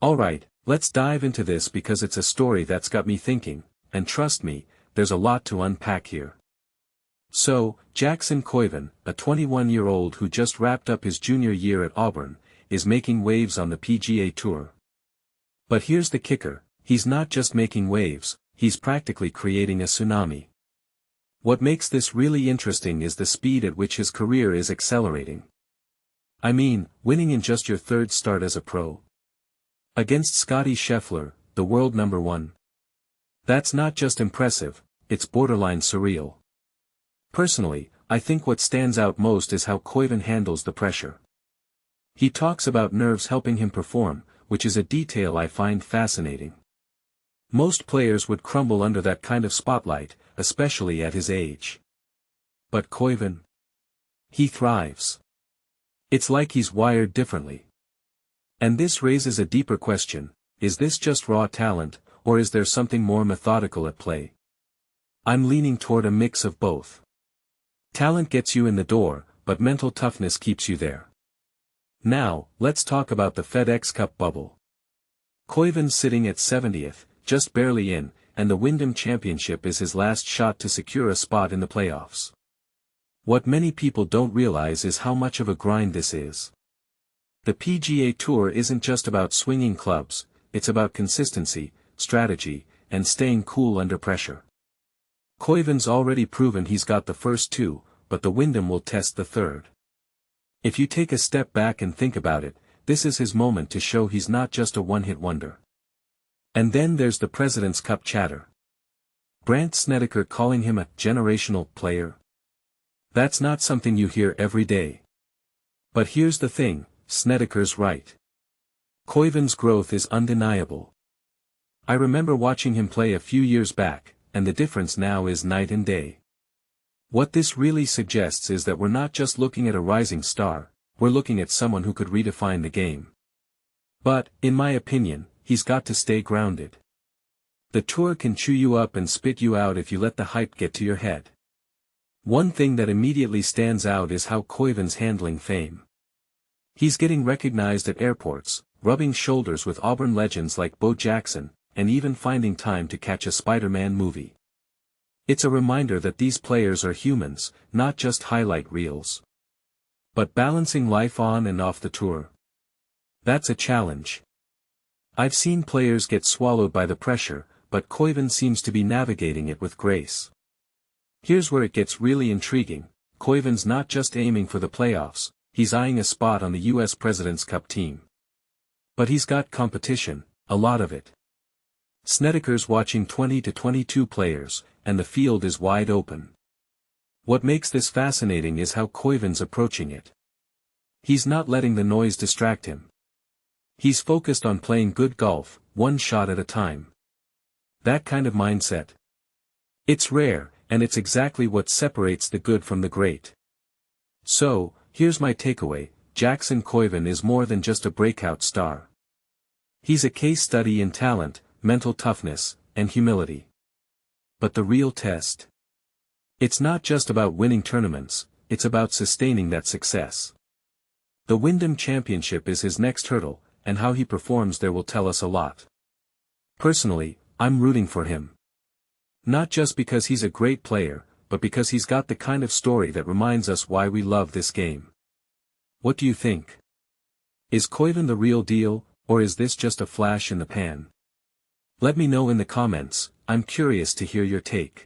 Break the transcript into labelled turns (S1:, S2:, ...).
S1: Alright, let's dive into this because it's a story that's got me thinking, and trust me, there's a lot to unpack here. So, Jackson Koivun, a 21-year-old who just wrapped up his junior year at Auburn, is making waves on the PGA Tour. But here's the kicker, he's not just making waves, he's practically creating a tsunami. What makes this really interesting is the speed at which his career is accelerating. I mean, winning in just your third start as a pro. Against Scottie Scheffler, the world number one. That's not just impressive, it's borderline surreal. Personally, I think what stands out most is how Koivun handles the pressure. He talks about nerves helping him perform, which is a detail I find fascinating. Most players would crumble under that kind of spotlight, especially at his age. But Koivun? He thrives. It's like he's wired differently. And this raises a deeper question, is this just raw talent, or is there something more methodical at play? I'm leaning toward a mix of both. Talent gets you in the door, but mental toughness keeps you there. Now, let's talk about the FedExCup bubble. Koivun's sitting at 70th, just barely in, and the Wyndham Championship is his last shot to secure a spot in the playoffs. What many people don't realize is how much of a grind this is. The PGA Tour isn't just about swinging clubs, it's about consistency, strategy, and staying cool under pressure. Koivun's already proven he's got the first two, but the Wyndham will test the third. If you take a step back and think about it, this is his moment to show he's not just a one-hit wonder. And then there's the President's Cup chatter. Brandt Snedeker calling him a generational player. That's not something you hear every day. But here's the thing, Snedeker's right. Koivun's growth is undeniable. I remember watching him play a few years back, and the difference now is night and day. What this really suggests is that we're not just looking at a rising star, we're looking at someone who could redefine the game. But, in my opinion, he's got to stay grounded. The tour can chew you up and spit you out if you let the hype get to your head. One thing that immediately stands out is how Koivun's handling fame. He's getting recognized at airports, rubbing shoulders with Auburn legends like Bo Jackson, and even finding time to catch a Spider-Man movie. It's a reminder that these players are humans, not just highlight reels. But balancing life on and off the tour. That's a challenge. I've seen players get swallowed by the pressure, but Koivun seems to be navigating it with grace. Here's where it gets really intriguing, Koivun's not just aiming for the playoffs, he's eyeing a spot on the US President's Cup team. But he's got competition, a lot of it. Snedeker's watching 20 to 22 players, and the field is wide open. What makes this fascinating is how Koivun's approaching it. He's not letting the noise distract him. He's focused on playing good golf, one shot at a time. That kind of mindset. It's rare, and it's exactly what separates the good from the great. So, here's my takeaway, Jackson Koivun is more than just a breakout star. He's a case study in talent, mental toughness, and humility. But the real test? It's not just about winning tournaments, it's about sustaining that success. The Wyndham Championship is his next hurdle, and how he performs there will tell us a lot. Personally, I'm rooting for him. Not just because he's a great player, but because he's got the kind of story that reminds us why we love this game. What do you think? Is Koivun the real deal, or is this just a flash in the pan? Let me know in the comments, I'm curious to hear your take.